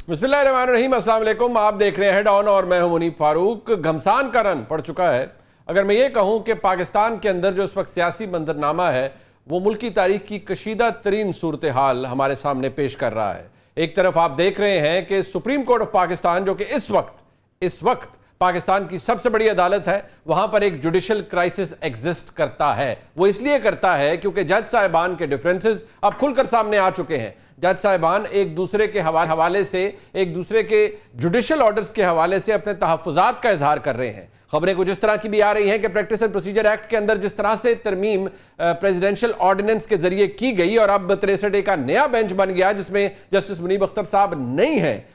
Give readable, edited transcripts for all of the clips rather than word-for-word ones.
बिस्मिल्लाहिर्रहमानिर्रहीम, अस्सलाम वालेकुम। आप देख रहे हैं हेड ऑन और मैं हूं मुनीब फारूक। घमसान का रन पड़ चुका है। अगर मैं ये कहूं कि पाकिस्तान के अंदर जो इस वक्त सियासी मंजरनामा है वो मुल्क की तारीख की कशीदा तरीन सूरत हाल हमारे सामने पेश कर रहा है। एक तरफ आप देख रहे हैं कि सुप्रीम कोर्ट ऑफ पाकिस्तान, जो कि इस वक्त पाकिस्तान की सबसे बड़ी अदालत है, वहां पर एक जुडिशल क्राइसिस एग्जिस्ट करता है। वो इसलिए करता है क्योंकि जज साहिबान के डिफरेंसेस अब खुलकर सामने आ चुके हैं। जज साहिबान एक दूसरे के हवाले से, एक दूसरे के जुडिशल ऑर्डर्स के हवाले से अपने तहफ़्फ़ुज़ात का इजहार कर रहे हैं। खबरें कुछ इस तरह की भी आ रही हैं कि प्रैक्टिस एंड प्रोसीजर एक्ट के अंदर जिस तरह से तरमीम प्रेसिडेंशियल ऑर्डिनेंस के जरिए की गई और अब 63 का नया बेंच बन गया जिसमें जस्टिस मुनीब अख्तर साहब नहीं है,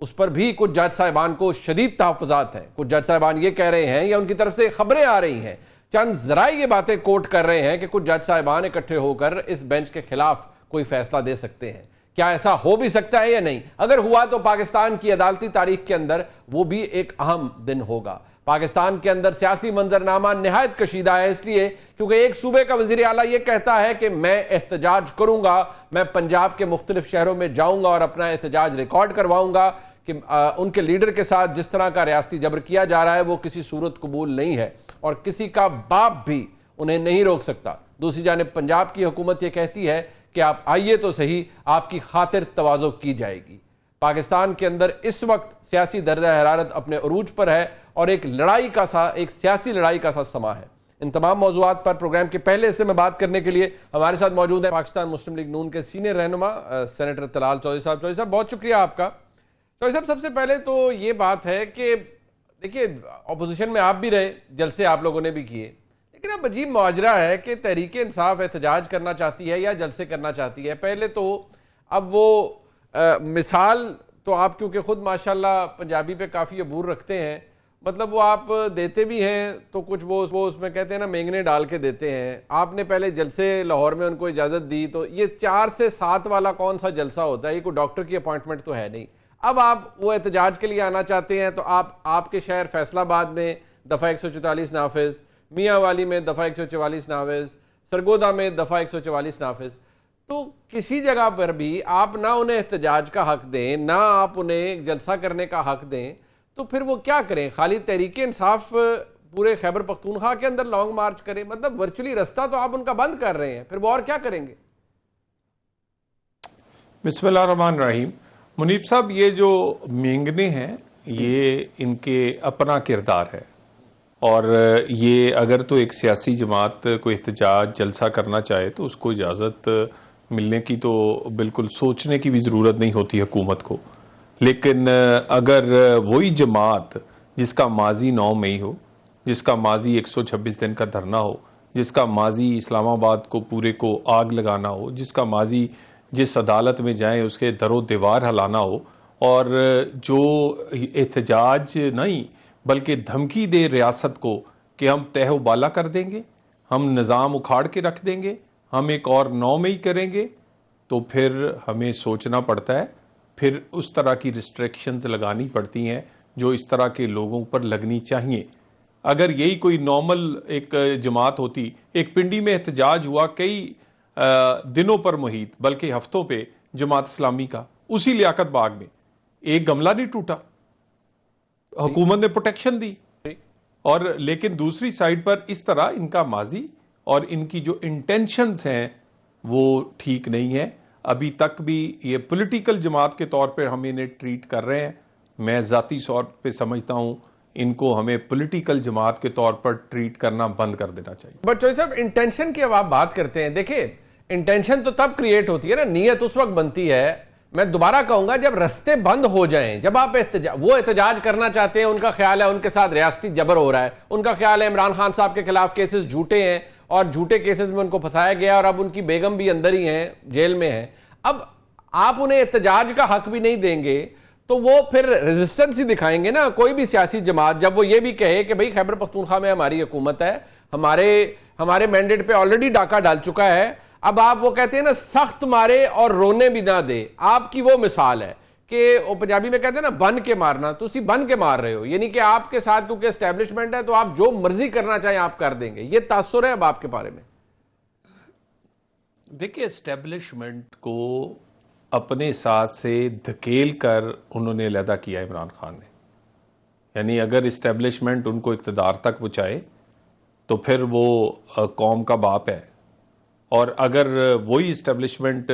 उस पर भी कुछ जज साहिबान को शदीद तहफ़्फ़ुज़ात हैं। कुछ जज साहिबान ये कह रहे हैं या उनकी तरफ से खबरें आ रही हैं, चंद ज़राए ये बातें कोट कर रहे हैं कि कुछ जज साहिबान इकट्ठे होकर इस बेंच के खिलाफ कोई फैसला दे सकते हैं। क्या ऐसा हो भी सकता है या नहीं? अगर हुआ तो पाकिस्तान की अदालती तारीख के अंदर वो भी एक अहम दिन होगा। पाकिस्तान के अंदर सियासी मंजरनामा निहायत कशीदा है, इसलिए क्योंकि एक सूबे का वजीर आला ये कहता है कि मैं एहतजाज करूंगा, मैं पंजाब के मुख्तलिफ शहरों में जाऊंगा और अपना एहतजाज रिकॉर्ड करवाऊंगा कि उनके लीडर के साथ जिस तरह का रियासती जबर किया जा रहा है वो किसी सूरत कबूल नहीं है और किसी का बाप भी उन्हें नहीं रोक सकता। दूसरी जानिब पंजाब की हुकूमत ये कहती है कि आप आइए तो सही, आपकी खातिर तवाज़ो की जाएगी। पाकिस्तान के अंदर इस वक्त सियासी दर्जा हरारत अपने अरूज पर है और एक सियासी लड़ाई का सा समा है। इन तमाम मौज़ूआत पर प्रोग्राम के पहले हिस्से में बात करने के लिए हमारे साथ मौजूद है पाकिस्तान मुस्लिम लीग नून के सीनियर रहनुमा सेनेटर तलाल चौधरी साहब। चौधरी साहब, बहुत शुक्रिया आपका। चौधरी साहब, सबसे पहले तो ये बात है कि देखिए, अपोजिशन में आप भी रहे, जलसे आप लोगों ने भी किए, लेकिन अब अजीब मुआजरा है कि तहरीक इंसाफ एहतजाज करना चाहती है या जलसे करना चाहती है। पहले तो अब वो मिसाल तो आप क्योंकि खुद माशाल्लाह पंजाबी पे काफ़ी अबूर रखते हैं, मतलब वो आप देते भी हैं तो कुछ वो उसमें कहते हैं ना, मेंगने डाल के देते हैं। आपने पहले जलसे लाहौर में उनको इजाज़त दी, तो ये 4 से 7 वाला कौन सा जलसा होता है? ये कोई डॉक्टर की अपॉइंटमेंट तो है नहीं। अब आप वो एहतजाज के लिए आना चाहते हैं तो आपके शहर फैसलाबाद में दफ़ा 144 नाफिज, मियांवाली में दफ़ा 144 नाफिज, सरगोदा में दफ़ा 144 नाफिज। तो किसी जगह पर भी आप ना उन्हें एहतजाज का हक दें, ना आप उन्हें जलसा करने का हक दें, तो फिर वो क्या करें? खाली तहरीक इंसाफ पूरे खैबर पख्तूनख्वा के अंदर लॉन्ग मार्च करें? मतलब वर्चुअली रास्ता तो आप उनका बंद कर रहे हैं, फिर वो और क्या करेंगे? बिस्मिल्लाहिर्रहमानिर्रहीम। मुनीब साहब, ये जो मेंगने हैं ये इनके अपना किरदार है और ये अगर तो एक सियासी जमात कोई एहतजाज जलसा करना चाहे तो उसको इजाज़त मिलने की तो बिल्कुल सोचने की भी ज़रूरत नहीं होती हुकूमत को। लेकिन अगर वही जमात जिसका माजी 9 मई हो, जिसका माजी 126 दिन का धरना हो, जिसका माजी इस्लामाबाद को पूरे को आग लगाना हो, जिसका माजी जिस अदालत में जाएं उसके दरो दीवार हलाना हो और जो एहतजाज नहीं बल्कि धमकी दे रियासत को कि हम तह उबाला कर देंगे, हम निज़ाम उखाड़ के रख देंगे, हम एक और 9 मई करेंगे, तो फिर हमें सोचना पड़ता है, फिर उस तरह की रिस्ट्रिक्शंस लगानी पड़ती हैं जो इस तरह के लोगों पर लगनी चाहिए। अगर यही कोई नॉर्मल एक जमात होती, एक पिंडी में एहतजाज हुआ कई दिनों पर मुहित बल्कि हफ्तों पे जमात इस्लामी का, उसी लियाकत बाग में एक गमला नहीं टूटा, हुकूमत ने प्रोटेक्शन दी। और लेकिन दूसरी साइड पर इस तरह इनका माजी और इनकी जो इंटेंशंस हैं वो ठीक नहीं है। अभी तक भी ये पॉलिटिकल जमात के तौर पे हम इन्हें ट्रीट कर रहे हैं। मैं ज़ाती तौर पे समझता हूं इनको हमें पॉलिटिकल जमात के तौर पर ट्रीट करना बंद कर देना चाहिए। बट चौधरी साहब, इंटेंशन की अब आप बात करते हैं, देखिए इंटेंशन तो तब क्रिएट होती है ना, नीयत उस वक्त बनती है, मैं दोबारा कहूंगा, जब रास्ते बंद हो जाएं, जब आप वो एहतजाज करना चाहते हैं, उनका ख्याल है उनके साथ रियासती जबर हो रहा है, उनका ख्याल है इमरान खान साहब के खिलाफ केसेस झूठे हैं और झूठे केसेस में उनको फंसाया गया और अब उनकी बेगम भी अंदर ही हैं, जेल में है। अब आप उन्हें एहतजाज का हक भी नहीं देंगे तो वो फिर रेजिस्टेंस ही दिखाएंगे ना। कोई भी सियासी जमात जब वो ये भी कहे कि भाई खैबर पख्तूनख्वा में हमारी हुकूमत है, हमारे मैंडेट पे ऑलरेडी डाका डाल चुका है, अब आप वो कहते हैं ना सख्त मारे और रोने भी ना दे। आपकी वो मिसाल है कि वो पंजाबी में कहते हैं ना बन के मारना, तो उसी बन के मार रहे हो, यानी कि आपके साथ क्योंकि एस्टेब्लिशमेंट है तो आप जो मर्जी करना चाहें आप कर देंगे। ये तासुर है अब आपके बारे में? देखिए, एस्टेब्लिशमेंट को अपने साथ से धकेल कर उन्होंने अलहदा किया इमरान खान ने। यानी अगर इस्टेब्लिशमेंट उनको इक़्तिदार तक पहुँचाए तो फिर वो कौम का बाप है, और अगर वही इस्टेब्लिशमेंट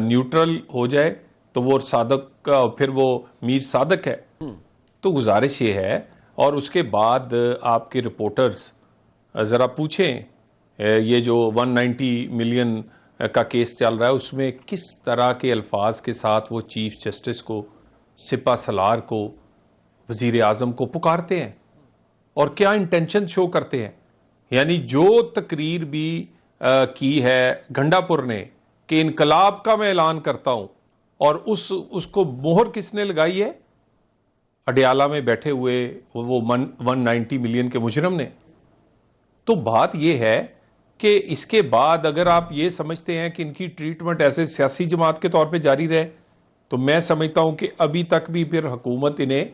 न्यूट्रल हो जाए तो वो सादक का, फिर वो मीर सादक है। तो गुजारिश ये है, और उसके बाद आपके रिपोर्टर्स ज़रा पूछें ये जो 190 मिलियन का केस चल रहा है उसमें किस तरह के अल्फाज के साथ वो चीफ जस्टिस को, सिपा सलार को, वज़ीर आज़म को पुकारते हैं और क्या इंटेंशन शो करते हैं। यानी जो तकरीर भी की है गंडापुर ने कि इनकलाब का मैं ऐलान करता हूं, और उसको मोहर किसने लगाई है? अडयाला में बैठे हुए वो 190 मिलियन के मुजरिम ने। तो बात यह है कि इसके बाद अगर आप ये समझते हैं कि इनकी ट्रीटमेंट ऐसे सियासी जमात के तौर पे जारी रहे, तो मैं समझता हूं कि अभी तक भी फिर हुकूमत इन्हें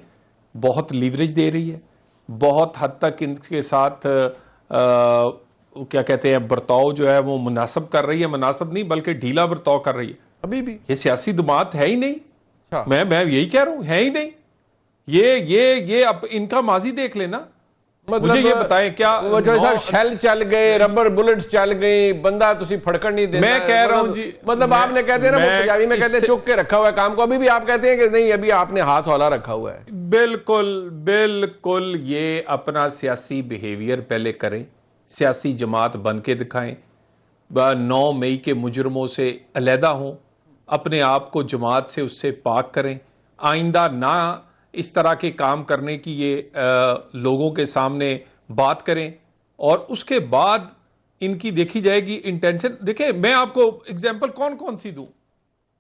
बहुत लीवरेज दे रही है, बहुत हद तक इनके साथ क्या कहते हैं बर्ताव जो है वो मुनासिब कर रही है, मुनासिब नहीं बल्कि ढीला बर्ताव कर रही है। अभी भी ये सियासी जमात है ही नहीं। अच्छा। मैं यही कह रहा हूं, है ही नहीं। ये अब इनका माजी देख लेना। मतलब मुझे ये बताएं क्या वो जो साहब शेल चल गए, रबर बुलेट्स चल गई, बंदा तुसी फड़कन नहीं देना। मैं कह रहा हूं जी, मतलब आपने कहते हैं ना, वो पंजाबी में कहते हैं चुक के रखा हुआ है काम को, अभी भी आप कहते हैं कि नहीं अभी आपने हाथ हौला रखा हुआ है। बिल्कुल बिल्कुल, ये अपना सियासी बिहेवियर पहले करें, सियासी जमात बन के दिखाएं, 9 मई के मुजरमों से अलहदा हों, अपने आप को जमात से उससे पाक करें, आइंदा ना इस तरह के काम करने की ये लोगों के सामने बात करें, और उसके बाद इनकी देखी जाएगी इंटेंशन। देखिए मैं आपको एग्जांपल कौन कौन सी दूं।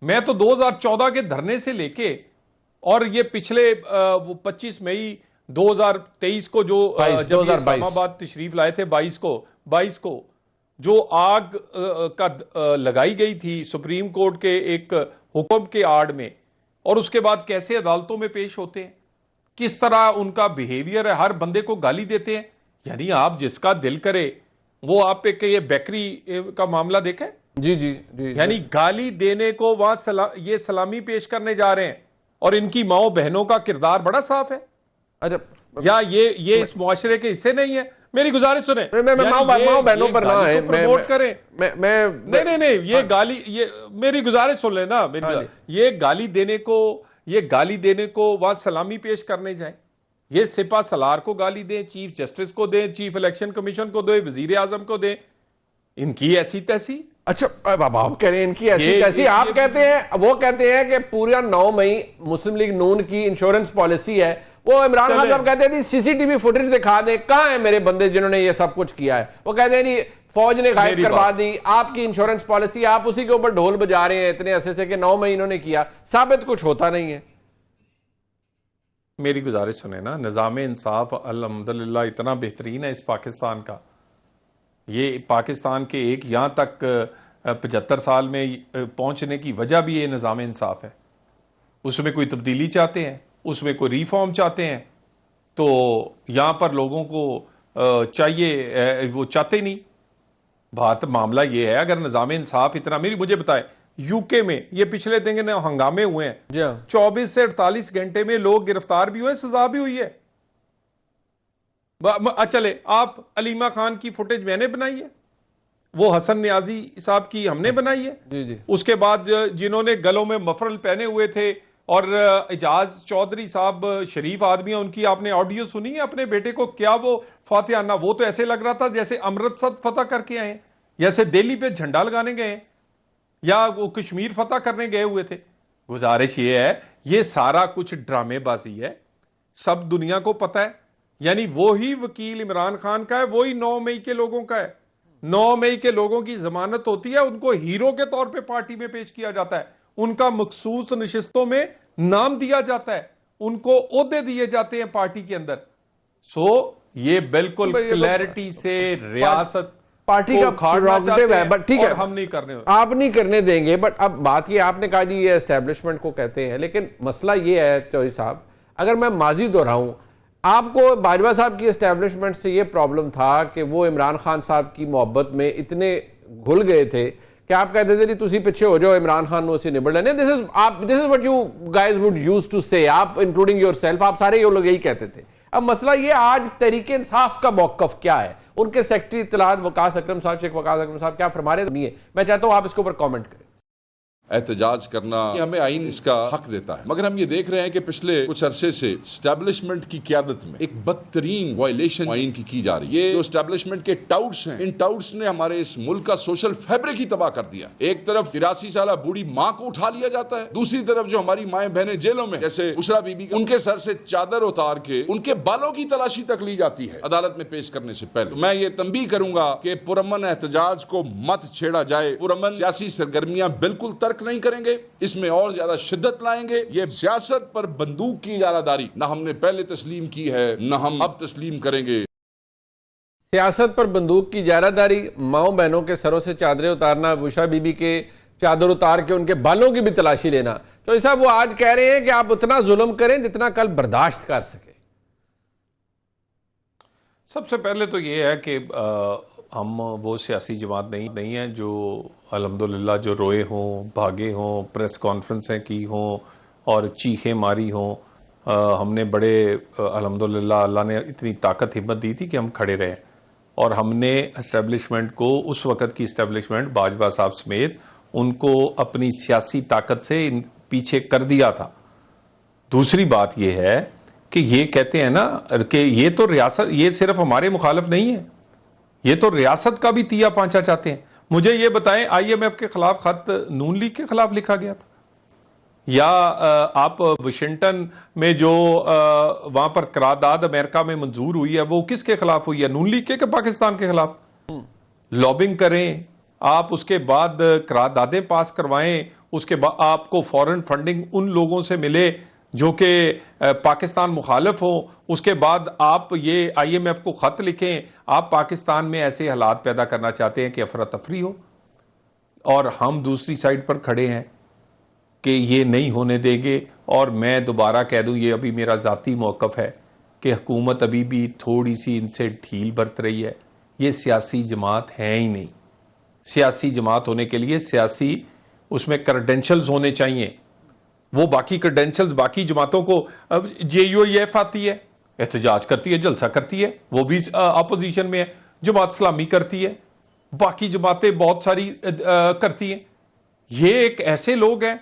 मैं तो 2014 के धरने से लेके और ये पिछले वो 25 मई 2023 को जो जब ये इस्लामाबाद तशरीफ लाए थे 22 को जो आग का लगाई गई थी सुप्रीम कोर्ट के एक हुक्म के आड़ में, और उसके बाद कैसे अदालतों में पेश होते हैं, किस तरह उनका बिहेवियर है, हर बंदे को गाली देते हैं। यानी आप जिसका दिल करे वो आप पे ये बेकरी का मामला देखा है। जी जी जी, यानी गाली देने को वहां ये सलामी पेश करने जा रहे हैं, और इनकी माओ बहनों का किरदार बड़ा साफ है। अच्छा, या ये इस मुआशरे के हिस्से नहीं है। मेरी गुजारिश सुने, मैं माओ बहनों पर ना है, प्रमोट करें। नहीं, ये गाली, ये मेरी गुजारिश सुन लेना, ये गाली देने को वहां सलामी पेश करने जाए, ये सिपा सलार को गाली दें, चीफ जस्टिस को दें, चीफ इलेक्शन कमीशन को दें, वजीर आजम को दें, इनकी ऐसी तैसी। अच्छा आप कह रहे हैं इनकी ऐसी तैसी, आप कहते हैं, वो कहते हैं कि पूरा 9 मई मुस्लिम लीग नून की इंश्योरेंस पॉलिसी है। वो इमरान खान साहब कहते थे सीसीटीवी फुटेज दिखा दे, कहां है मेरे बंदे जिन्होंने ये सब कुछ किया है। वो कहते हैं नहीं फौज ने गायब करवा दी, आपकी इंश्योरेंस पॉलिसी, आप उसी के ऊपर ढोल बजा रहे हैं इतने अरसे से कि 9 मई इन्होंने किया, साबित कुछ होता नहीं है। मेरी गुजारिश सुने ना, निज़ाम इंसाफ अल्हम्दुलिल्लाह इतना बेहतरीन है इस पाकिस्तान का। ये पाकिस्तान के एक यहां तक 75 साल में पहुंचने की वजह भी ये निज़ाम इंसाफ है। उसमें कोई तब्दीली चाहते हैं, उसमें कोई रिफॉर्म चाहते हैं, तो यहां पर लोगों को चाहिए, वो चाहते नहीं। बात मामला ये है, अगर निज़ाम इंसाफ इतना, मुझे बताए यूके में ये पिछले दिन हंगामे हुए हैं, 24 से 48 घंटे में लोग गिरफ्तार भी हुए, सजा भी हुई है। चले आप अलीमा खान की फुटेज मैंने बनाई है, वो हसन न्याजी साहब की हमने बनाई है। जी। उसके बाद जिन्होंने गलों में मफरल पहने हुए थे, और एजाज चौधरी साहब शरीफ आदमी है, उनकी आपने ऑडियो सुनी है अपने बेटे को, क्या वो फातिहाना, वो तो ऐसे लग रहा था जैसे अमृतसर फतह करके आए, जैसे दिल्ली पे झंडा लगाने गए या वो कश्मीर फतह करने गए हुए थे। गुजारिश ये है, ये सारा कुछ ड्रामेबाजी है, सब दुनिया को पता है। यानी वो ही वकील इमरान खान का है, वही 9 मई के लोगों का है। 9 मई के लोगों की जमानत होती है, उनको हीरो के तौर पे पार्टी में पेश किया जाता है, उनका मखसूस नशिस्तों में नाम दिया जाता है, उनको ओहदे दिए जाते हैं पार्टी के अंदर। ये बिल्कुल क्लैरिटी से रियासत पार्टी का प्रेरोगेटिव है, बट ठीक है, हम नहीं करने, आप नहीं करने देंगे। बट अब बात ये, आपने कहा जी ये एस्टेब्लिशमेंट को कहते हैं, लेकिन मसला ये है चौधरी साहब, अगर मैं माजी दोहराऊं, आपको बाजवा साहब की एस्टेब्लिशमेंट से ये प्रॉब्लम था कि वो इमरान खान साहब की मोहब्बत में इतने घुल गए थे कि आप कहते थे जी तुसी पिछे हो जाओ, इमरान खान ਨੂੰ ਅਸੀਂ ਨਿਬੜ ਲੈਣੇ। This is what you guys would use to say, आप इंक्लूडिंग योरसेल्फ, आप सारे ये लोग यही कहते थे। अब मसला ये आज तहरीक इंसाफ का मौकफ क्या है, उनके सेक्रेटरी इत्तलात वकास अकरम साहब, शेख वकास अकरम साहब क्या फरमा रहे नहीं है, मैं चाहता हूं आप इसके ऊपर कमेंट करें। एहतजाज करना ये हमें आइन इसका हक देता है, मगर हम ये देख रहे हैं कि पिछले कुछ अरसे से स्टैब्लिशमेंट की क़यादत में एक बदतरीन वायलेशन आइन की जा रही है। ये जो स्टैब्लिशमेंट के टाउट्स हैं, इन टाउट्स ने हमारे इस मुल्क का सोशल फैब्रिक ही तबाह कर दिया। एक तरफ 83 साल बूढ़ी माँ को उठा लिया जाता है, दूसरी तरफ जो हमारी माएँ बहनें जेलों में, जैसे बुशरा बीबी, उनके सर से चादर उतार के उनके बालों की तलाशी तक ली जाती है अदालत में पेश करने से पहले। मैं ये तंबीह करूंगा कि पुरअमन एहतजाज को मत छेड़ा जाए। पुरअमन सियासी सरगर्मियां बिल्कुल तर्क नहीं करेंगे, इसमें और ज्यादा शिद्दत लाएंगे। ये सियासत पर बंदूक की इजारादारी न हमने पहले तस्लीम की है, न हम अब तस्लीम करेंगे। सियासत पर बंदूक की इजारादारी, माओ बहनों के सरों से चादरें उतारना, बुशरा बीबी के चादर उतार के उनके बालों की भी तलाशी लेना। तो साहब वो आज कह रहे हैं कि आप उतना जुल्म करें जितना कल बर्दाश्त कर सके। सबसे पहले तो ये है कि हम वो सियासी जमात नहीं है जो अल्हम्दुलिल्लाह जो रोए हों, भागे हों, प्रेस कॉन्फ्रेंसें की हों और चीखें मारी हों। हमने बड़े अल्हम्दुलिल्लाह अल्लाह ने इतनी ताकत हिम्मत दी थी कि हम खड़े रहे और हमने इस्टेब्लिशमेंट को, उस वक़्त की इस्टेब्लिशमेंट बाजवा साहब समेत, उनको अपनी सियासी ताकत से पीछे कर दिया था। दूसरी बात यह है कि ये कहते हैं ना कि ये तो रियासत, ये सिर्फ हमारे मुखालिफ नहीं है, ये तो रियासत का भी तिया पांचा चाहते हैं। मुझे ये बताएं, IMF के खिलाफ खत नून लीग के खिलाफ लिखा गया था, या आप वाशिंगटन में जो वहां पर करारदाद अमेरिका में मंजूर हुई है वो किसके खिलाफ हुई है? नून लीग के पाकिस्तान के खिलाफ? लॉबिंग करें आप, उसके बाद करारदादें पास करवाएं, उसके बाद आपको फॉरेन फंडिंग उन लोगों से मिले जो कि पाकिस्तान मुखालिफ हो, उसके बाद आप ये IMF को ख़त लिखें। आप पाकिस्तान में ऐसे हालात पैदा करना चाहते हैं कि अफरा तफरी हो, और हम दूसरी साइड पर खड़े हैं कि ये नहीं होने देंगे। और मैं दोबारा कह दूं, ये अभी मेरा ज़ाती मौक़िफ़ है कि हुकूमत अभी भी थोड़ी सी इनसे ढील बरत रही है। ये सियासी जमात है ही नहीं। सियासी जमात होने के लिए सियासी उसमें क्रेडेंशियल्स होने चाहिए। वो बाकी क्रेडेंशियल्स बाकी जमातों को, अब JUIF आती है, एहतजाज करती है, जलसा करती है, वो भी अपोजिशन में है। जमात इस्लामी करती है, बाकी जमातें बहुत सारी करती हैं। ये एक ऐसे लोग हैं,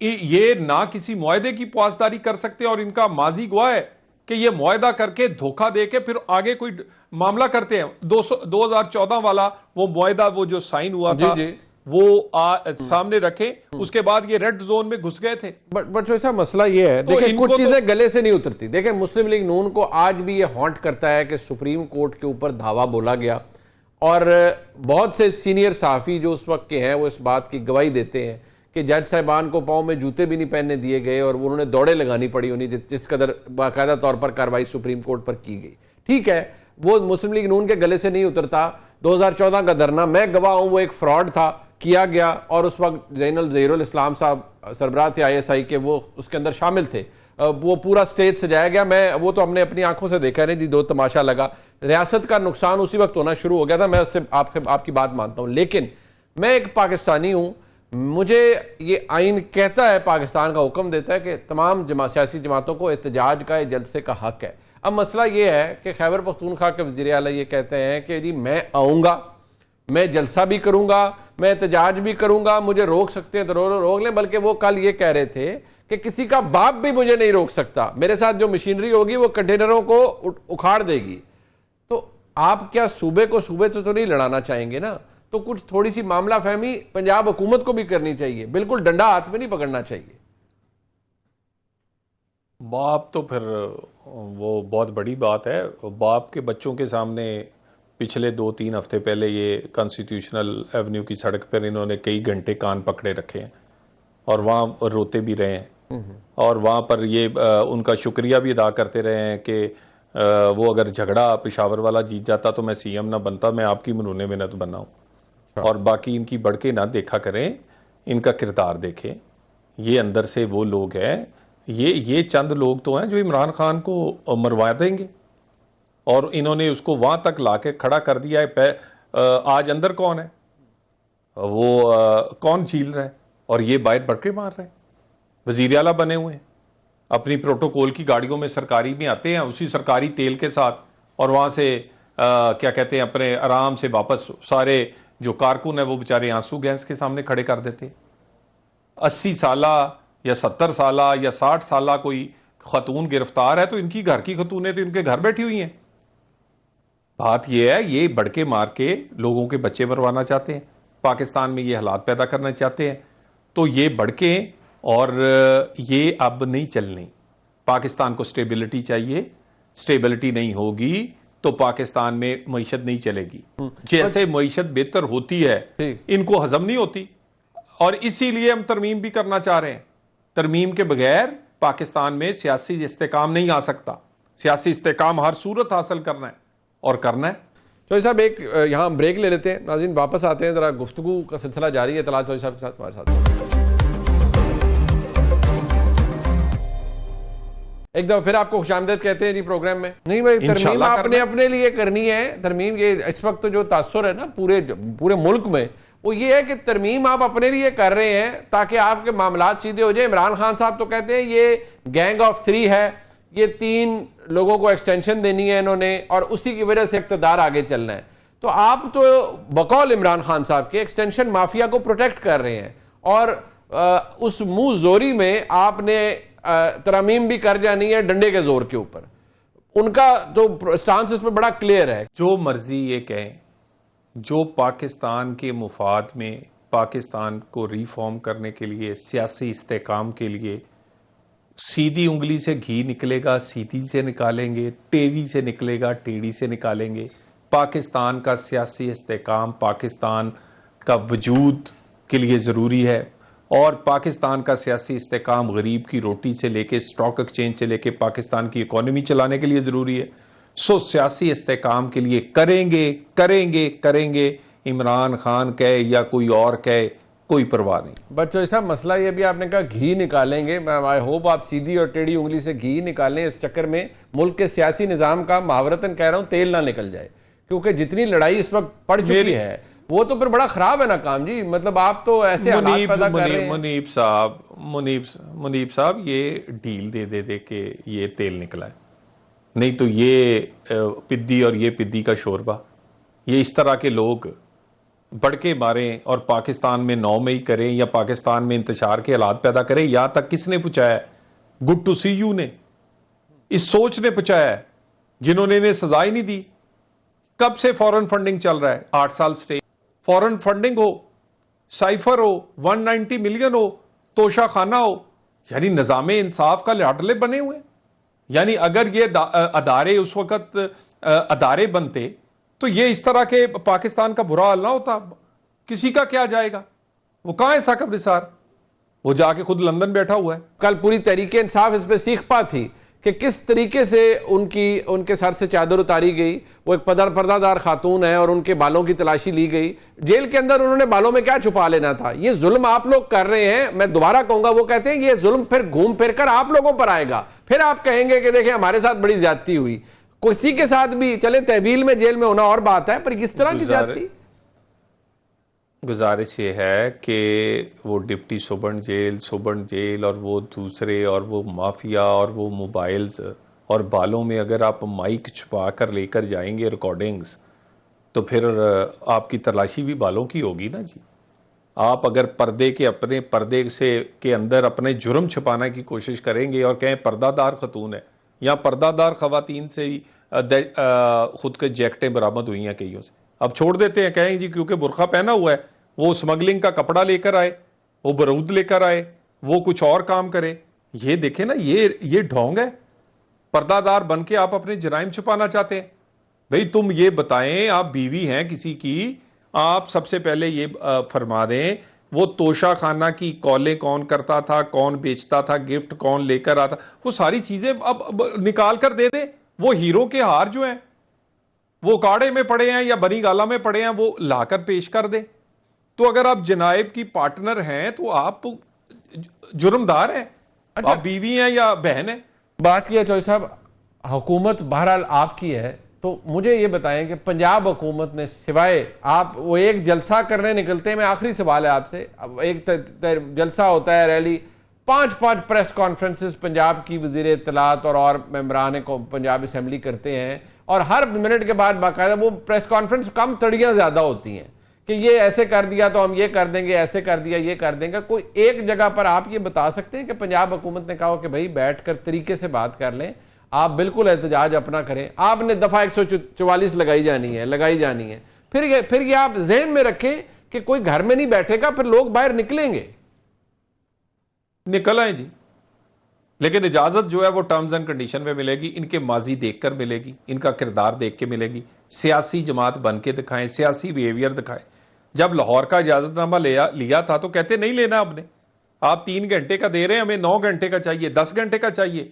ये ना किसी मुआहदे की पासदारी कर सकते, और इनका माजी गवाह है कि ये मुआहदा करके धोखा दे के फिर आगे कोई मामला करते हैं। 2014 वाला वो मुआहदा, वो जो साइन हुआ था, वो सामने रखे, उसके बाद ये रेड जोन में घुस गए थे। बट ऐसा मसला ये है, तो देखिए कुछ चीजें गले से नहीं उतरती। देखिए मुस्लिम लीग नून को आज भी ये हॉन्ट करता है कि सुप्रीम कोर्ट के ऊपर धावा बोला गया, और बहुत से सीनियर सहाफ़ी जो उस वक्त के हैं वो इस बात की गवाही देते हैं कि जज साहिबान को पाँव में जूते भी नहीं पहनने दिए गए और उन्होंने दौड़े लगानी पड़ी उन्हें, जिस कदर बाकायदा तौर पर कार्रवाई सुप्रीम कोर्ट पर की गई। ठीक है, वो मुस्लिम लीग नून के गले से नहीं उतरता। 2014 का धरना, मैं गवाह हूँ, वो एक फ्रॉड था, किया गया, और उस वक्त ज़ैनुल ज़हीरुल इस्लाम साहब सरबराह थे ISI के, वो उसके अंदर शामिल थे। वो पूरा स्टेज सजाया गया, मैं वो तो हमने अपनी आंखों से देखा नहीं जी, दो तमाशा लगा। रियासत का नुकसान उसी वक्त होना शुरू हो गया था, मैं उससे आपकी बात मानता हूँ। लेकिन मैं एक पाकिस्तानी हूँ, मुझे ये आइन कहता है, पाकिस्तान का हुक्म देता है कि तमाम सियासी जमातों को एहतजाज का, जलसे का हक है। अब मसला ये है कि खैबर पख्तूनख्वा के वज़ीर आला ये कहते हैं कि जी मैं आऊँगा, मैं जलसा भी करूंगा, मैं एहतजाज भी करूंगा, मुझे रोक सकते हैं तो रोक लें। बल्कि वो कल ये कह रहे थे कि किसी का बाप भी मुझे नहीं रोक सकता, मेरे साथ जो मशीनरी होगी वो कंटेनरों को उखाड़ देगी। तो आप क्या सूबे को सूबे से तो नहीं लड़ाना चाहेंगे ना? तो कुछ थोड़ी सी मामला फहमी पंजाब हुकूमत को भी करनी चाहिए, बिल्कुल डंडा हाथ में नहीं पकड़ना चाहिए। बाप तो फिर वो बहुत बड़ी बात है। बाप के बच्चों के सामने पिछले 2-3 हफ्ते पहले ये कॉन्स्टिट्यूशनल एवेन्यू की सड़क पर इन्होंने कई घंटे कान पकड़े रखे हैं और वहाँ रोते भी रहे हैं, और वहाँ पर ये उनका शुक्रिया भी अदा करते रहे हैं कि वो अगर झगड़ा पेशावर वाला जीत जाता तो मैं CM ना बनता, मैं आपकी मरूने में न तो बना हूँ। और बाकी इनकी बढ़ के ना देखा करें, इनका किरदार देखें। ये अंदर से वो लोग हैं, ये चंद लोग तो हैं जो इमरान खान को मरवा देंगे, और इन्होंने उसको वहां तक लाके खड़ा कर दिया है। आज अंदर कौन है? वो कौन झील रहा है? और ये बाहर बड़के मार रहे हैं, वजीर आला बने हुए हैं, अपनी प्रोटोकॉल की गाड़ियों में सरकारी में आते हैं उसी सरकारी तेल के साथ, और वहां से क्या कहते हैं अपने आराम से वापस सारे जो कारकुन है वो बेचारे आंसू गैस के सामने खड़े कर देते। 80 साला या 70 साला या 60 साला कोई खतून गिरफ्तार है तो इनकी घर की खतूनें तो इनके घर बैठी हुई हैं। बात यह है, ये बड़के मार के लोगों के बच्चे मरवाना चाहते हैं, पाकिस्तान में ये हालात पैदा करना चाहते हैं। तो ये बड़के और ये अब नहीं चलनी। पाकिस्तान को स्टेबिलिटी चाहिए, स्टेबिलिटी नहीं होगी तो पाकिस्तान में मईशत नहीं चलेगी। जैसे मईशत बेहतर होती है इनको हजम नहीं होती, और इसीलिए हम तरमीम भी करना चाह रहे हैं। तरमीम के बगैर पाकिस्तान में सियासी इस्तेकाम नहीं आ सकता। सियासी इस्तेकाम हर सूरत हासिल करना है और करना है। चौधरी साहब एक यहाँ ब्रेक ले लेते हैं, नाज़रीन वापस आते हैं, जरा गुफ्तगू का सिलसिला जारी है। तलात चौधरी साहब के साथ हमारे साथ एक दफा फिर आपको खुशामदीद कहते हैं जी प्रोग्राम में। नहीं भाई, तरमीम आपने अपने लिए करनी है। तरमीम ये इस वक्त जो तासुर है ना पूरे मुल्क में, वो ये है कि तरमीम आप अपने लिए कर रहे हैं ताकि आपके मामलात सीधे हो जाए। इमरान खान साहब तो कहते हैं ये गैंग ऑफ 3 है, ये 3 लोगों को एक्सटेंशन देनी है इन्होंने, और उसी की वजह से इक़्तिदार आगे चलना है। तो आप तो बकौल इमरान खान साहब के एक्सटेंशन माफिया को प्रोटेक्ट कर रहे हैं, और उस मुंह जोरी में आपने तरमीम भी कर जानी है डंडे के जोर के ऊपर। उनका तो स्टांस इस पर बड़ा क्लियर है। जो मर्जी ये कहें, जो पाकिस्तान के मुफाद में पाकिस्तान को रिफॉर्म करने के लिए, सियासी इस्तेकाम के लिए सीधी उंगली से घी निकलेगा सीधी से निकालेंगे, टेढ़ी से निकलेगा टेढ़ी से निकालेंगे। पाकिस्तान का सियासी इस्तेकाम पाकिस्तान का वजूद के लिए ज़रूरी है, और पाकिस्तान का सियासी इस्तेकाम गरीब की रोटी से लेके स्टॉक एक्सचेंज से लेके पाकिस्तान की इकोनॉमी चलाने के लिए ज़रूरी है। सो सियासी इस्तेकाम के लिए करेंगे करेंगे करेंगे, इमरान खान कहे या कोई और कहे, कोई परवाह नहीं। बट साहब मसला ये भी आपने कहा घी निकालेंगे, आई होप आप सीधी और टेढ़ी उंगली से घी निकालें। इस चक्कर में मुल्क के सियासी निज़ाम का मुहावरतन कह रहा हूँ तेल ना निकल जाए, क्योंकि जितनी लड़ाई इस वक्त पड़ चुकी है वो तो फिर बड़ा खराब है ना काम जी। मतलब आप तो ऐसे हालात पैदा कर रहे हैं। मुनीब साहब ये डील दे के ये तेल निकला है, नहीं तो ये पिद्दी और ये पिद्दी का शोरबा, ये इस तरह के लोग बड़के मारें और पाकिस्तान में 9 मई करें या पाकिस्तान में इंतशार के हालात पैदा करें। यहां तक किसने पहुंचाया? गुड टू सी यू ने, इस सोच ने पहुंचाया है, जिन्होंने इन्हें सजा ही नहीं दी। कब से फॉरेन फंडिंग चल रहा है? 8 साल स्टे फॉरेन फंडिंग हो, साइफर हो, 190 मिलियन हो, तोशा खाना हो, यानी निजामे इंसाफ का लाडले बने हुए। यानी अगर ये अदारे उस वक्त अदारे बनते तो ये इस तरह के पाकिस्तान का बुरा हाल ना होता। किसी का क्या जाएगा? वो कहां है साकिब निसार? वो जाके खुद लंदन बैठा हुआ है। कल पूरी तरीके इंसाफ इस पे सीख पा थी कि किस तरीके से उनके सर से चादर उतारी गई। वो एक पर्दादार खातून है और उनके बालों की तलाशी ली गई। जेल के अंदर उन्होंने बालों में क्या छुपा लेना था? ये जुल्म आप लोग कर रहे हैं। मैं दोबारा कहूंगा, वो कहते हैं ये जुल्म फिर घूम फिर कर आप लोगों पर आएगा। फिर आप कहेंगे कि देखिए हमारे साथ बड़ी ज्यादती हुई। किसी के साथ भी चले, तहवील में जेल में होना और बात है, पर किस तरह की ज्यादती? गुजारिश ये है कि वो डिप्टी सुबर्न जेल और वो दूसरे और वो माफिया और वो मोबाइल्स और बालों में अगर आप माइक छुपा कर लेकर जाएंगे रिकॉर्डिंग्स, तो फिर आपकी तलाशी भी बालों की होगी ना जी। आप अगर अपने पर्दे से के अंदर अपने जुर्म छुपाने की कोशिश करेंगे और कहें पर्दादार खतून है, या पर्दादार खवातीन से ही खुद के जैकेटें बरामद हुई हैं कईयों से, अब छोड़ देते हैं, कहें जी क्योंकि बुरखा पहना हुआ है, वो स्मगलिंग का कपड़ा लेकर आए, वो बारूद लेकर आए, वो कुछ और काम करे। ये देखें ना, ये ढोंग है। पर्दादार बन के आप अपने जराइम छुपाना चाहते हैं। भाई तुम ये बताएं, आप बीवी हैं किसी की, आप सबसे पहले ये फरमा दें वो तोशा खाना की कॉलें कौन करता था, कौन बेचता था, गिफ्ट कौन लेकर आता, वो सारी चीजें अब निकाल कर दे दे। वो हीरो के हार जो हैं वो काड़े में पड़े हैं या बनी गाला में पड़े हैं, वो लाकर पेश कर दे। तो अगर आप जनाब की पार्टनर हैं तो आप जुर्मदार हैं। आप बीवी हैं या बहन हैं। बात किया चौधरी साहब, हुकूमत बहरहाल आपकी है, तो मुझे ये बताएं कि पंजाब हुकूमत ने सिवाय आप वो एक जलसा करने निकलते हैं, मैं आखिरी सवाल है आपसे, अब एक जलसा होता है, रैली, 5 प्रेस कॉन्फ्रेंसेस पंजाब की वज़ीर इत्तलात और मेंबरान को पंजाब असम्बली करते हैं, और हर मिनट के बाद बाकायदा वो प्रेस कॉन्फ्रेंस कम तड़ियाँ ज़्यादा होती हैं कि ये ऐसे कर दिया तो हम ये कर देंगे, ऐसे कर दिया ये कर देंगे। कोई एक जगह पर आप ये बता सकते हैं कि पंजाब हुकूमत ने कहा कि भाई बैठ कर तरीके से बात कर लें, आप बिल्कुल एहतजाज अपना करें, आपने दफ़ा 144 लगाई जानी है, फिर ये आप जहन में रखें कि कोई घर में नहीं बैठेगा, फिर लोग बाहर निकलेंगे। निकल आए जी, लेकिन इजाजत जो है वो टर्म्स एंड कंडीशन में मिलेगी, इनके माजी देखकर मिलेगी, इनका किरदार देख के मिलेगी, सियासी जमात बन के दिखाएं, सियासी बिहेवियर दिखाएं। जब लाहौर का इजाजतनामा लिया था तो कहते नहीं लेना आपने, आप 3 घंटे का दे रहे हैं, हमें 9 घंटे का चाहिए, 10 घंटे का चाहिए,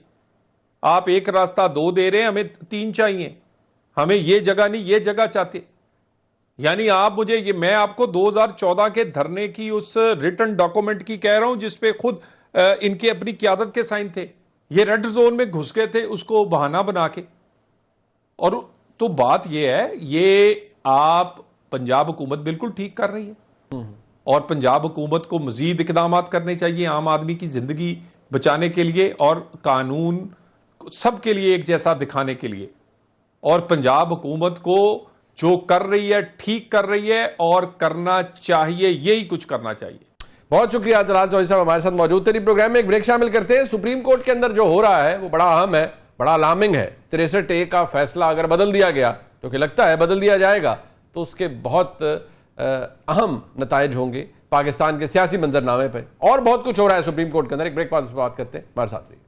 आप एक रास्ता 2 दे रहे हैं, हमें 3 चाहिए, हमें ये जगह नहीं ये जगह चाहते। यानी आप मुझे ये, मैं आपको 2014 के धरने की उस रिटन डॉक्यूमेंट की कह रहा हूं जिसपे खुद इनके अपनी क्यादत के साइन थे, ये रेड जोन में घुस गए थे उसको बहाना बना के। और तो बात ये है, ये आप पंजाब हुकूमत बिल्कुल ठीक कर रही है, और पंजाब हुकूमत को मजीद इकदाम करने चाहिए आम आदमी की जिंदगी बचाने के लिए और कानून सबके लिए एक जैसा दिखाने के लिए। और पंजाब हुकूमत को जो कर रही है ठीक कर रही है, और करना चाहिए, यही कुछ करना चाहिए। बहुत शुक्रिया दलाल चौधरी साहब हमारे साथ मौजूद थे। प्रोग्राम में एक ब्रेक शामिल करते हैं। सुप्रीम कोर्ट के अंदर जो हो रहा है वो बड़ा अहम है, बड़ा अलार्मिंग है। 63A का फैसला अगर बदल दिया गया, तो क्या लगता है बदल दिया जाएगा, तो उसके बहुत अहम नतायज होंगे पाकिस्तान के सियासी मंजरनामे पर। और बहुत कुछ हो रहा है सुप्रीम कोर्ट के अंदर। एक ब्रेक बाद उस पर बात करते हैं, हमारे साथ रहिए।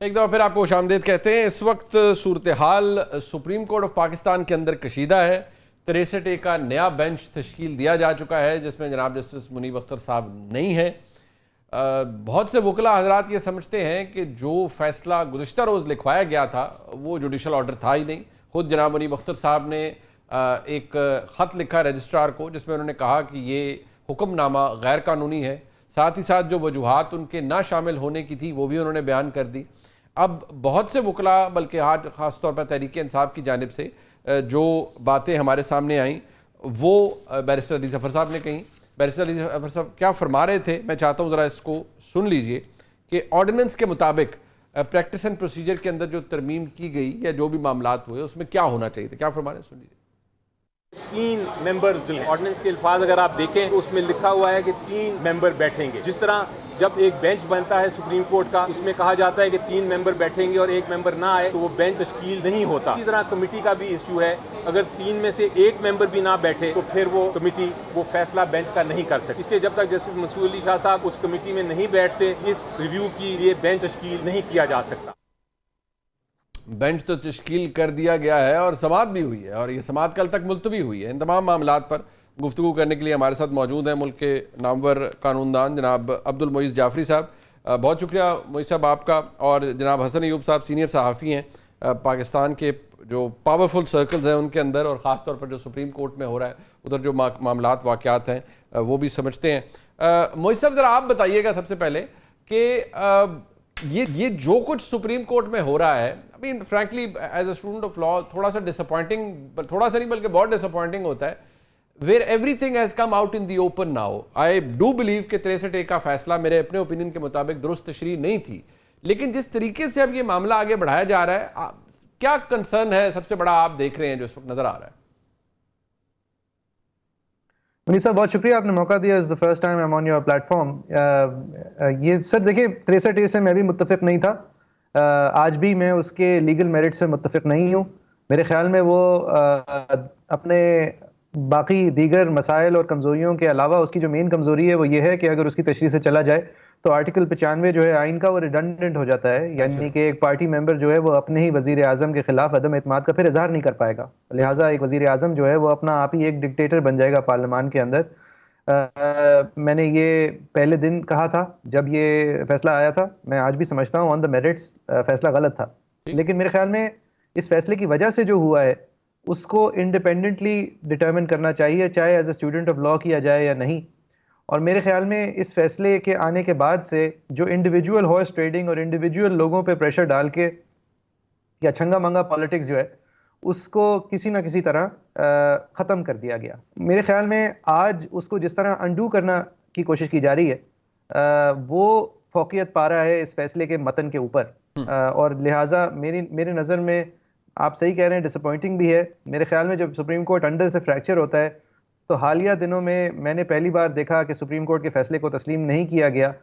एक दफ़ा फिर आपको खुशामदीद कहते हैं। इस वक्त सूरत हाल सुप्रीम कोर्ट ऑफ पाकिस्तान के अंदर कशीदा है। 63A का नया बेंच तश्कील दिया जा चुका है, जिसमें जनाब जस्टिस मुनीब अख्तर साहब नहीं है। बहुत से वकला हजरात ये समझते हैं कि जो फैसला गुज़िश्ता रोज़ लिखवाया गया था वो जुडिशल ऑर्डर था ही नहीं। खुद जनाब मुनीब अख्तर साहब ने एक ख़त लिखा रजिस्ट्रार को, जिसमें उन्होंने कहा कि ये हुक्मनामा गैर कानूनी है। साथ ही साथ जो वजूहात उनके ना शामिल होने की थी वो भी उन्होंने बयान कर दी। अब बहुत से वकला, बल्कि आज ख़ास तौर पर तहरीक इंसाफ की जानिब से जो बातें हमारे सामने आईं वो बैरिस्टर अली ज़फ़र साहब ने कहीं। बैरिस्टर अली ज़फ़र साहब क्या फरमा रहे थे, मैं चाहता हूँ ज़रा इसको सुन लीजिए कि ऑर्डिनेंस के मुताबिक प्रैक्टिस एंड प्रोसीजर के अंदर जो तरमीम की गई या जो भी मामलात हुए उसमें क्या होना चाहिए था, क्या फरमा रहे हैं, सुन लीजिए। 3 मेंबर जो है, ऑर्डिनेंस के अल्फाज अगर आप देखें तो उसमें लिखा हुआ है कि 3 मेंबर बैठेंगे। जिस तरह जब एक बेंच बनता है सुप्रीम कोर्ट का, उसमें कहा जाता है कि 3 मेंबर बैठेंगे और 1 मेंबर ना आए तो वो बेंच तश्कील नहीं होता। इसी तरह कमेटी का भी इश्यू है, अगर 3 में से 1 मेंबर भी ना बैठे तो फिर वो कमेटी वो फैसला बेंच का नहीं कर सकती। इसलिए जब तक जस्टिस मंसूर अली शाह साहब उस कमेटी में नहीं बैठते, इस रिव्यू की लिए बेंच तश्कील नहीं किया जा सकता। बेंच तो तश्कील कर दिया गया है और समाअत भी हुई है, और ये समाअत कल तक मुलतवी हुई है। इन तमाम मामलात पर गुफ्तगू करने के लिए हमारे साथ मौजूद हैं मुल्क के नामवर कानूनदान जनाब अब्दुल मोइज़ जाफरी साहब। बहुत शुक्रिया मोइज़ साहब आपका। और जनाब हसन अयूब साहब सीनियर सहाफ़ी हैं पाकिस्तान के जो पावरफुल सर्कल्स हैं उनके अंदर, और ख़ास तौर पर जो सुप्रीम कोर्ट में हो रहा है उधर जो मामलात वाक़यात हैं वो भी समझते हैं। मोइज़ साहब ज़रा आप बताइएगा सबसे पहले कि ये जो कुछ सुप्रीम कोर्ट में हो रहा है, I mean frankly as a student of law थोड़ा सा डिसअपॉइंटिंग, थोड़ा सा नहीं बल्कि बहुत डिसअपॉइंटिंग होता है, where everything has come out in the open now. I do believe कि 63A का फैसला मेरे अपने ओपिनियन के मुताबिक दुरुस्त तशरीह नहीं थी, लेकिन जिस तरीके से अब ये मामला आगे बढ़ाया जा रहा है, क्या कंसर्न है सबसे बड़ा आप देख रहे हैं जो इस वक्त नजर आ रहा है? मुनीब साहब बहुत शुक्रिया, आपने मौका दिया। Is the first time I am on your platform. ये सर देखिए 63A से मैं भी मुत्तफिक नहीं था, आज भी मैं उसके लीगल मेरिट से मुत्तफिक नहीं हूँ। मेरे ख्याल में वो अपने बाकी दीगर मसाइल और कमज़ोरियों के अलावा उसकी जो मेन कमज़ोरी है वो ये है कि अगर उसकी तशरीह से चला जाए तो आर्टिकल 95 जो है आइन का वो रिडंडेंट हो जाता है, यानी कि एक पार्टी मेंबर जो है वो अपने ही वज़ीर आज़म के खिलाफ अदम एतमाद का फिर इजहार नहीं कर पाएगा। लिहाजा एक वज़ीर आज़म जो है वो अपना आप ही एक डिक्टेटर बन जाएगा पार्लियामान के अंदर। मैंने ये पहले दिन कहा था जब ये फैसला आया था, मैं आज भी समझता हूँ ऑन द मेरिट्स फैसला गलत था, लेकिन मेरे ख्याल में इस फैसले की वजह से जो हुआ है उसको इंडिपेंडेंटली डिटर्मिन करना चाहिए, चाहे as a student of law किया जाए या नहीं। और मेरे ख्याल में इस फैसले के आने के बाद से जो इंडिविजुअल हॉर्स ट्रेडिंग और इंडिविजुअल लोगों पे प्रेशर डाल के या छंगा मंगा पॉलिटिक्स जो है उसको किसी ना किसी तरह ख़त्म कर दिया गया। मेरे ख्याल में आज उसको जिस तरह अंडू करना की कोशिश की जा रही है वो फौकियत पा रहा है इस फैसले के मतन के ऊपर, और लिहाजा मेरी नज़र में आप सही कह रहे हैं, डिसअपॉइंटिंग भी है। मेरे ख्याल में जब सुप्रीम कोर्ट अंडर से फ्रैक्चर होता है तो हालिया दिनों में मैंने पहली बार देखा कि सुप्रीम कोर्ट के फैसले को तस्लीम नहीं किया गया,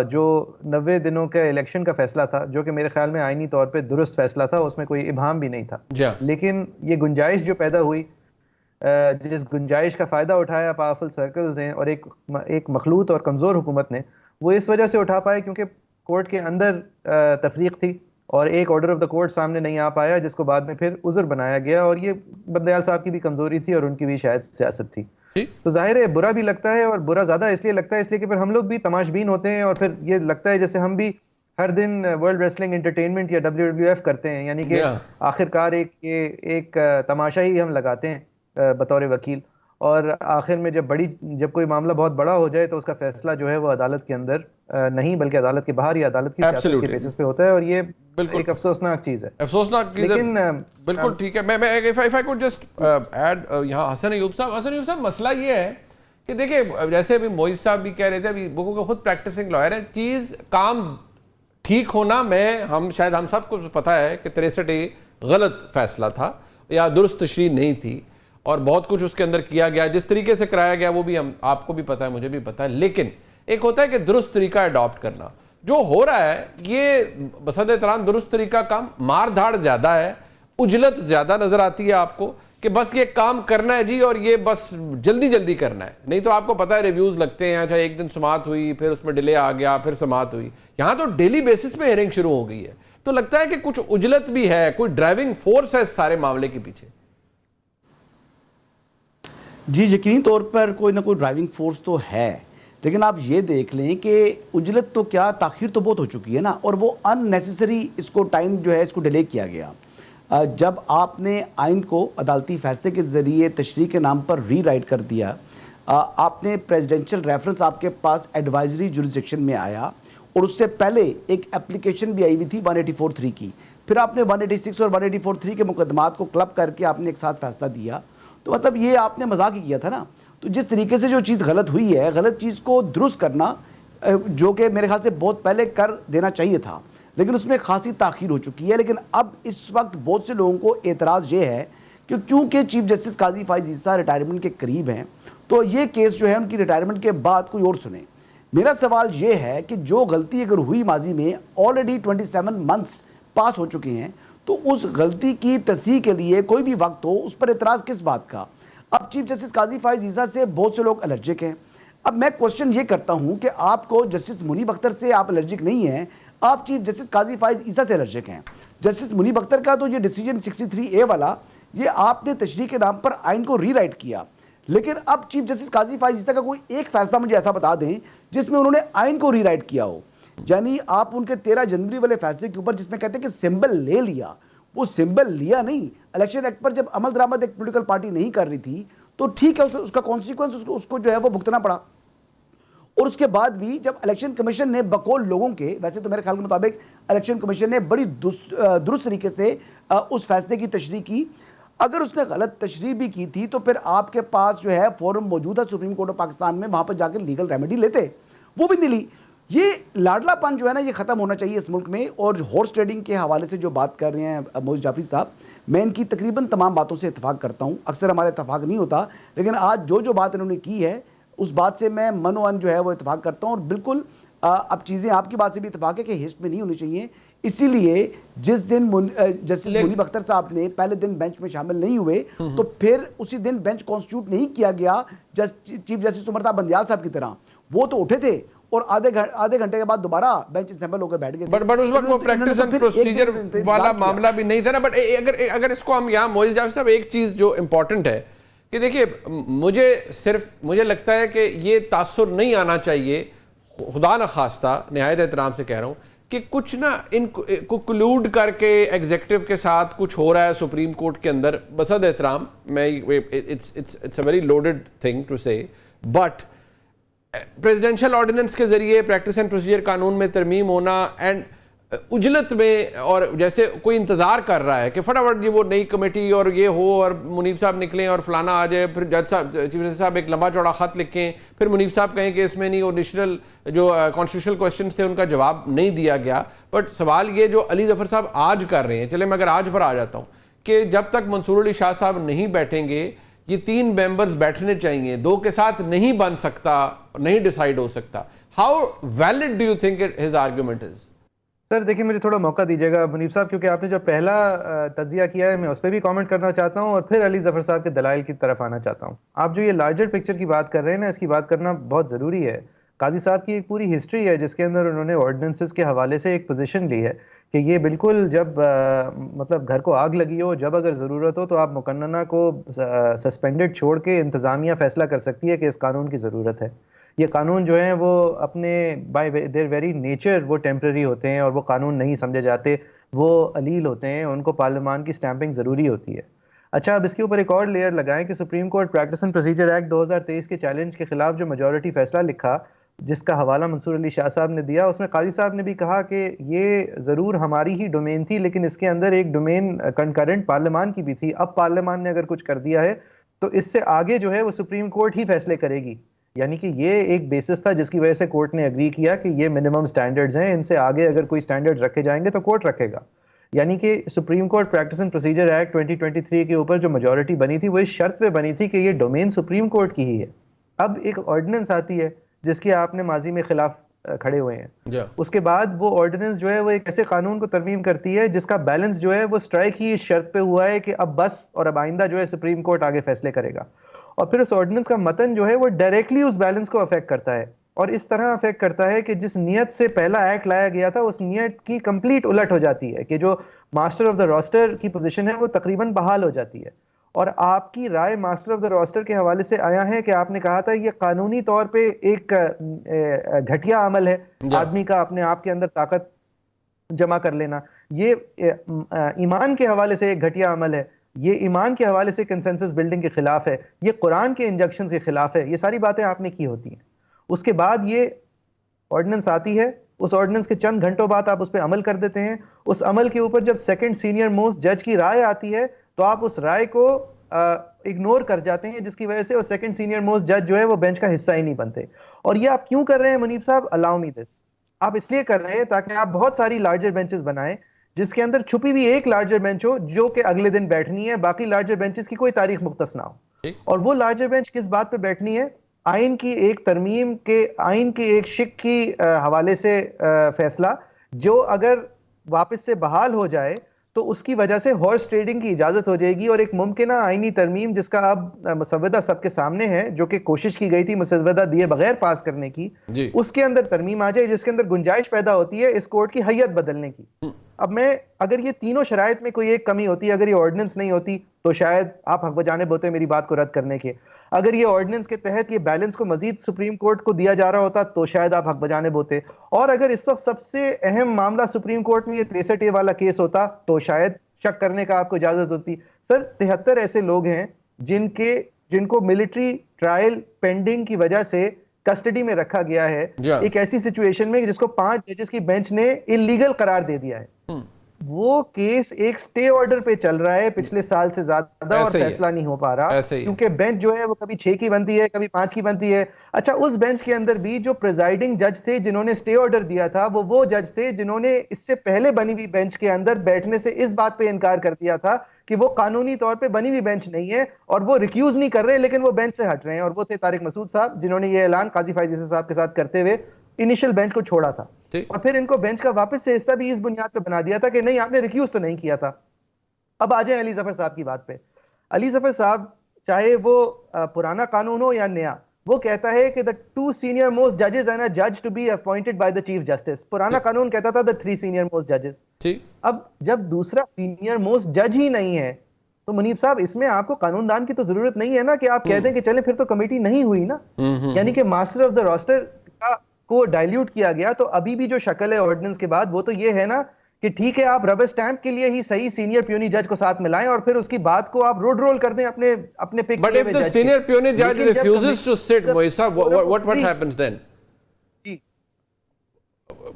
जो 90 दिनों के इलेक्शन का फैसला था, जो कि मेरे ख्याल में आईनी तौर पे दुरुस्त फैसला था, उसमें कोई इबाहम भी नहीं था। लेकिन ये गुंजाइश जो पैदा हुई, जिस गुंजाइश का फ़ायदा उठाया पावरफुल सर्कल्स हैं और एक मखलूत और कमज़ोर हुकूमत ने, वो इस वजह से उठा पाए क्योंकि कोर्ट के अंदर तफरीक थी और एक ऑर्डर ऑफ द कोर्ट सामने नहीं आ पाया, जिसको बाद में फिर उज़र बनाया गया। और ये बंदयाल साहब की भी कमज़ोरी थी और उनकी भी शायद सियासत थी। तो जाहिर है बुरा भी लगता है, और बुरा ज़्यादा इसलिए लगता है इसलिए कि फिर हम लोग भी तमाशबीन होते हैं और फिर ये लगता है जैसे हम भी हर दिन वर्ल्ड रेसलिंग एंटरटेनमेंट या WWF करते हैं, यानी कि आखिरकार एक तमाशा ही हम लगाते हैं बतौर वकील, और आखिर में जब कोई मामला बहुत बड़ा हो जाए तो उसका फैसला जो है वो अदालत के अंदर नहीं बल्कि अदालत के बाहर या अदालत की सियासत के बेसिस पे होता है, और ये एक अफसोसनाक चीज़ है। अफसोसनाक चीज़ है, लेकिन बिल्कुल ठीक है। मैं if I could just add यहाँ हसन अय्यूब साहब, मसला ये है कि देखिए जैसे अभी मोइज साहब भी कह रहे थे, अभी वो खुद प्रैक्टिसिंग लॉयर है, चीज़ काम ठीक होना शायद हम सबको पता है कि 63 गलत फैसला था या दुरुस्त तशरीह नहीं थी, और बहुत कुछ उसके अंदर किया गया, जिस तरीके से कराया गया वो भी आपको भी पता है, मुझे भी पता है। लेकिन एक होता है कि दुरुस्त तरीका अडॉप्ट करना, जो हो रहा है ये बसद एहतराम दुरुस्त तरीका काम, मार धाड़ ज्यादा है, उजलत ज्यादा नजर आती है आपको कि बस ये काम करना है जी और ये बस जल्दी जल्दी करना है। नहीं तो आपको पता है रिव्यूज लगते हैं, अच्छा एक दिन समाअत हुई, फिर उसमें डिले आ गया, फिर समाअत हुई। यहाँ तो डेली बेसिस पे हेयरिंग शुरू हो गई है, तो लगता है कि कुछ उजलत भी है, कोई ड्राइविंग फोर्स है इस सारे मामले के पीछे। जी यकीनी तौर पर कोई ना कोई ड्राइविंग फोर्स तो है, लेकिन आप ये देख लें कि उजलत तो क्या, ताखीर तो बहुत हो चुकी है ना, और वो अननेसेसरी इसको टाइम जो है इसको डिले किया गया। जब आपने आइन को अदालती फैसले के जरिए तशरीह के नाम पर रीराइट कर दिया, आपने प्रेसिडेंशियल रेफरेंस आपके पास एडवाइजरी जुरिसडिक्शन में आया, और उससे पहले एक एप्लीकेशन भी आई हुई थी 184(3) की, फिर आपने 186 और 184(3) के मुकदमात को क्लब करके आपने एक साथ फैसला दिया, तो मतलब ये आपने मजाक ही किया था ना। तो जिस तरीके से जो चीज़ गलत हुई है, गलत चीज़ को दुरुस्त करना जो कि मेरे ख्याल से बहुत पहले कर देना चाहिए था, लेकिन उसमें खासी ताखीर हो चुकी है। लेकिन अब इस वक्त बहुत से लोगों को एतराज़ ये है कि क्योंकि चीफ जस्टिस काजी फाइज ईसा रिटायरमेंट के करीब हैं, तो ये केस जो है उनकी रिटायरमेंट के बाद कोई और सुने। मेरा सवाल ये है कि जो गलती अगर हुई माजी में, ऑलरेडी 27 मंथ्स पास हो चुके हैं, तो उस गलती की तस्हीह के लिए कोई भी वक्त हो, उस पर एतराज़ किस बात का। अब चीफ जस्टिस काजी फाइज ईसा से बहुत से लोग एलर्जिक हैं। अब मैं क्वेश्चन ये करता हूं कि आपको जस्टिस मुनीब अख्तर से आप एलर्जिक नहीं हैं, आप चीफ जस्टिस काजी फाइज ईसा से एलर्जिक हैं। जस्टिस मुनीब अख्तर का तो ये डिसीजन 63A वाला, ये आपने तशरीह के नाम पर आइन को रीराइट किया, लेकिन अब चीफ जस्टिस काजी फाइज ईसा का कोई एक फैसला मुझे ऐसा बता दें जिसमें उन्होंने आइन को रीराइट किया हो। यानी आप उनके 13 जनवरी वाले फैसले के ऊपर जिसमें कहते हैं कि सिंबल ले लिया, वो सिंबल लिया नहीं। इलेक्शन एक्ट पर जब अमल दरामद एक पॉलिटिकल पार्टी नहीं कर रही थी तो ठीक है, उसका कॉन्सिक्वेंस उसको जो है वो भुगतना पड़ा। और उसके बाद भी जब इलेक्शन कमीशन ने बकौल लोगों के, वैसे तो मेरे ख्याल के मुताबिक इलेक्शन कमीशन ने बड़ी दुरुस्त तरीके से उस फैसले की तशरीह की। अगर उसने गलत तशरीह भी की थी तो फिर आपके पास जो है फोरम मौजूद है सुप्रीम कोर्ट ऑफ पाकिस्तान में, वहां पर जाकर लीगल रेमेडी लेते, वो भी नहीं ली। ये लाडलापन जो है ना, ये खत्म होना चाहिए इस मुल्क में। और हॉर्स ट्रेडिंग के हवाले से जो बात कर रहे हैं मोइज जाफरी साहब, मैं इनकी तकरीबन तमाम बातों से इत्तेफाक करता हूं। अक्सर हमारा इत्तेफाक नहीं होता, लेकिन आज जो बात इन्होंने की है उस बात से मैं मनोअन जो है वो इत्तेफाक करता हूं। और बिल्कुल अब चीजें आपकी बात से भी इत्तेफाक है कि हिस्ट में नहीं होनी चाहिए। इसीलिए जिस दिन जस्टिस मुनीब अख्तर साहब ने पहले दिन बेंच में शामिल नहीं हुए, तो फिर उसी दिन बेंच कॉन्स्टिट्यूट नहीं किया गया चीफ जस्टिस उमर साहब बंदियाल साहब की तरह। वो तो उठे थे और आधे घंटे के बाद दोबारा बेंच असेंबल होकर बैठ गए। बट उस वक्त वो प्रैक्टिस एंड प्रोसीजर वाला मामला भी नहीं था ना। बट अगर इसको हम यहाँ मोइज जाफरी साहब, एक चीज जो इंपॉर्टेंट है कि देखिए, मुझे लगता है कि ये तासुर नहीं आना चाहिए, खुदा न खास्ता, निहायत एहतराम से कह रहा हूँ, कि कुछ ना इनको क्लूड करके एग्जीक्यूटिव के साथ कुछ हो रहा है सुप्रीम कोर्ट के अंदर। बसद एहतराम, मैं it's a very loaded thing to say, but presidential ordinance के जरिए प्रैक्टिस एंड प्रोसीजर कानून में तरमीम होना एंड उजलत में, और जैसे कोई इंतजार कर रहा है कि फटाफट ये वो नई कमेटी और ये हो और मुनीब साहब निकलें और फलाना आ जाए, फिर जज साहब, चीफ जस्टिस साहब एक लंबा चौड़ा खत लिखें, फिर मुनीब साहब कहें कि इसमें नहीं, ओरिजिनल जो कॉन्स्टिट्यूशनल क्वेश्चंस थे उनका जवाब नहीं दिया गया। बट सवाल ये जो अली जफर साहब आज कर रहे हैं, चले मैं अगर आज पर आ जाता हूँ कि जब तक मंसूर अली शाह साहब नहीं बैठेंगे ये 3 मेंबर्स बैठने चाहिए, 2 के साथ नहीं बन सकता, नहीं डिसाइड हो सकता। How valid do you think his argument is? Sir देखिए, मुझे थोड़ा मौका दीजिएगा मुनीब साहब, क्योंकि आपने जो पहला तज्जिया किया है मैं उस पर भी कमेंट करना चाहता हूं और फिर अली जफर साहब के दलाइल की तरफ आना चाहता हूं। आप जो ये लार्जर पिक्चर की बात कर रहे हैं ना, इसकी बात करना बहुत ज़रूरी है। काजी साहब की एक पूरी हिस्ट्री है जिसके अंदर उन्होंने ऑर्डिनेंसेस के हवाले से एक पोजीशन ली है कि ये बिल्कुल जब मतलब घर को आग लगी हो, जब अगर ज़रूरत हो तो आप मुकन्नना को सस्पेंडेड छोड़ के इंतज़ामिया फ़ैसला कर सकती है कि इस कानून की ज़रूरत है। ये कानून जो हैं वो अपने बाय देयर वेरी नेचर वो टेम्पररी होते हैं और वो कानून नहीं समझे जाते, वो अलील होते हैं, उनको पार्लियामान की स्टैंपिंग ज़रूरी होती है। अच्छा, अब इसके ऊपर एक और लेयर लगाएं कि supreme court practice and procedure act 2023 के चैलेंज के खिलाफ जो मेजॉरिटी फैसला लिखा, जिसका हवाला मंसूर अली शाह साहब ने दिया, उसमें काजी साहब ने भी कहा कि ये ज़रूर हमारी ही डोमेन थी, लेकिन इसके अंदर एक डोमेन कंकरेंट पार्लियामान की भी थी। अब पार्लियामान ने अगर कुछ कर दिया है तो इससे आगे जो है वो सुप्रीम कोर्ट ही फैसले करेगी। यानी कि ये एक बेसिस था जिसकी वजह से कोर्ट ने एग्री किया कि ये मिनिमम स्टैंडर्ड्स हैं, इनसे आगे अगर कोई स्टैंडर्ड रखे जाएंगे तो कोर्ट रखेगा। यानी कि supreme court practice and procedure act 2023 के ऊपर जो मेजॉरिटी बनी थी वो इस शर्त पे बनी थी कि ये डोमेन सुप्रीम कोर्ट की ही है। अब एक ऑर्डिनेंस आती है जिसकी आपने माजी में खिलाफ खड़े हुए हैं, उसके बाद वो ऑर्डिनेंस जो है वो एक ऐसे कानून को तरमीम करती है जिसका बैलेंस जो है वो स्ट्राइक ही इस शर्त पे हुआ है कि अब बस और अब आइंदा जो है सुप्रीम कोर्ट आगे फैसले करेगा। और फिर उस ऑर्डिनेंस का मतन जो है वो डायरेक्टली उस बैलेंस को अफेक्ट करता है, और इस तरह अफेक्ट करता है कि जिस नियत से पहला एक्ट लाया गया था उस नियत की कंप्लीट उलट हो जाती है कि जो मास्टर ऑफ द रोस्टर की पोजीशन है वो तकरीबन बहाल हो जाती है। और आपकी राय मास्टर ऑफ द रोस्टर के हवाले से आया है कि आपने कहा था ये कानूनी तौर पे एक घटिया अमल है, आदमी का अपने आप के अंदर ताकत जमा कर लेना, ये ईमान के हवाले से एक घटिया अमल है, ये ईमान के हवाले से कंसेंसस बिल्डिंग के खिलाफ है, ये कुरान के इंजक्शन के खिलाफ है। ये सारी बातें आपने की होती हैं। उसके बाद ये ऑर्डिनेंस आती है, उस ऑर्डिनेंस के चंद घंटों बाद आप उस पर अमल कर देते हैं। उस अमल के ऊपर जब सेकंड सीनियर मोस्ट जज की राय आती है तो आप उस राय को इग्नोर कर जाते हैं, जिसकी वजह से वो सेकंड सीनियर मोस्ट जज जो है वो बेंच का हिस्सा ही नहीं बनते। और ये आप क्यों कर रहे हैं मुनीब साहब? अलाउ मी दिस, आप इसलिए कर रहे हैं ताकि आप बहुत सारी लार्जर बेंचेस बनाएं जिसके अंदर छुपी हुई एक लार्जर बेंच हो जो कि अगले दिन बैठनी है, बाकी लार्जर बेंचेस की कोई तारीख मुख्तस ना हो। और वो लार्जर बेंच किस बात पे बैठनी है? आइन की एक तरमीम के, आइन की एक शिक की हवाले से फैसला जो अगर वापस से बहाल हो जाए तो उसकी वजह से हॉर्स ट्रेडिंग की इजाजत हो जाएगी, और एक मुमकिना आईनी तरमीम जिसका अब मुसव्वदा सबके सामने है, जो कि कोशिश की गई थी मुसव्वदा दिए बगैर पास करने की, उसके अंदर तरमीम आ जाए जिसके अंदर गुंजाइश पैदा होती है इस कोर्ट की हैयत बदलने की। अब मैं अगर ये तीनों शराइत में कोई एक कमी होती, अगर ये ऑर्डिनेंस नहीं होती तो शायद आप हक बजाने बोते मेरी बात को रद्द करने के। अगर ये ऑर्डिनेंस के तहत ये बैलेंस को मजीद सुप्रीम कोर्ट को दिया जा रहा होता तो शायद आप हक बजाने बोते। और अगर इस वक्त सबसे अहम मामला सुप्रीम कोर्ट में ये 63A वाला केस होता तो शायद शक करने का आपको इजाजत होती। सर 73 ऐसे लोग हैं जिनको मिलिट्री ट्रायल पेंडिंग की वजह से कस्टडी में रखा गया है, एक ऐसी सिचुएशन में जिसको 5 जजेस की बेंच ने इलीगल करार दे दिया है। वो केस एक स्टे ऑर्डर पे चल रहा है पिछले साल से ज्यादा और फैसला नहीं हो पा रहा क्योंकि बेंच जो है वो कभी 6 की बनती है, कभी 5 की बनती है। अच्छा, उस बेंच के अंदर भी जो प्रिजाइडिंग जज थे जिन्होंने स्टे ऑर्डर दिया था वो जज थे जिन्होंने इससे पहले बनी हुई बेंच के अंदर बैठने से इस बात पे इनकार कर दिया था कि वो कानूनी तौर पे बनी हुई बेंच नहीं है और वो रिक्यूज नहीं कर रहे लेकिन वो बेंच से हट रहे हैं। और वो थे तारिक मसूद साहब जिन्होंने ये ऐलान काजी फैज ईसा साहब के साथ करते हुए इनिशियल बेंच को छोड़ा था, और फिर इनको बेंच का वापस से हिस्सा भी इस बुनियाद पे बना दिया था कि नहीं आपने रिक्यूज तो नहीं किया था। अब आ जाए अली जफर साहब की बात पे। अली जफर साहब चाहे वो पुराना कानून हो या नया, वो कहता है कि द 2 सीनियर मोस्ट जजेस एंड अ जज to be appointed by the chief justice. पुराना कानून कहता था द 3 सीनियर मोस्ट जजेस। अब जब दूसरा सीनियर मोस्ट जज ही नहीं है तो मुनीब साहब इसमें आपको कानूनदान की तो जरूरत नहीं है ना कि आप कह दें कि चलें फिर तो कमेटी नहीं हुई ना। यानी कि मास्टर ऑफ द रोस्टर को डाइल्यूट किया गया। तो अभी भी जो शक्ल है ऑर्डिनेंस के बाद वो तो ये है ना कि ठीक है आप रबर स्टैंप के लिए ही सही सीनियर प्यूनी जज को साथ मिलाएं और फिर उसकी बात को आप रोड रोल कर दें अपने pick But if the senior peony judge refuses to sit, Moisa, what happens then?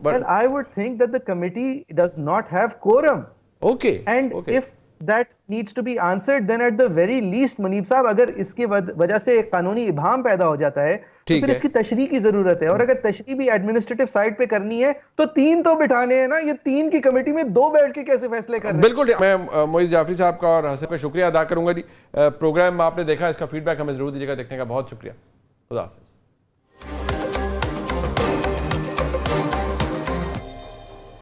Well, I would think that the committee does not have quorum. Okay. And okay. if that needs to be answered, then at the very least, Munib साहब, अगर इसके वजह से एक कानूनी इबाहम पैदा हो जाता है, तो फिर इसकी तशरीह की जरूरत है। और अगर तशरीह भी एडमिनिस्ट्रेटिव साइड पे करनी है, तो 3 तो बिठाने हैं ना। ये 3 की कमेटी में 2 बैठ के कैसे फैसले कर रहे हैं? बिल्कुल। मैं मोइज जाफरी साहब का और हसन का शुक्रिया अदा करूंगा जी। प्रोग्राम आपने देखा, इसका फीडबैक हमें जरूर दीजिएगा। देखने का बहुत शुक्रिया। खुदा हाफिज।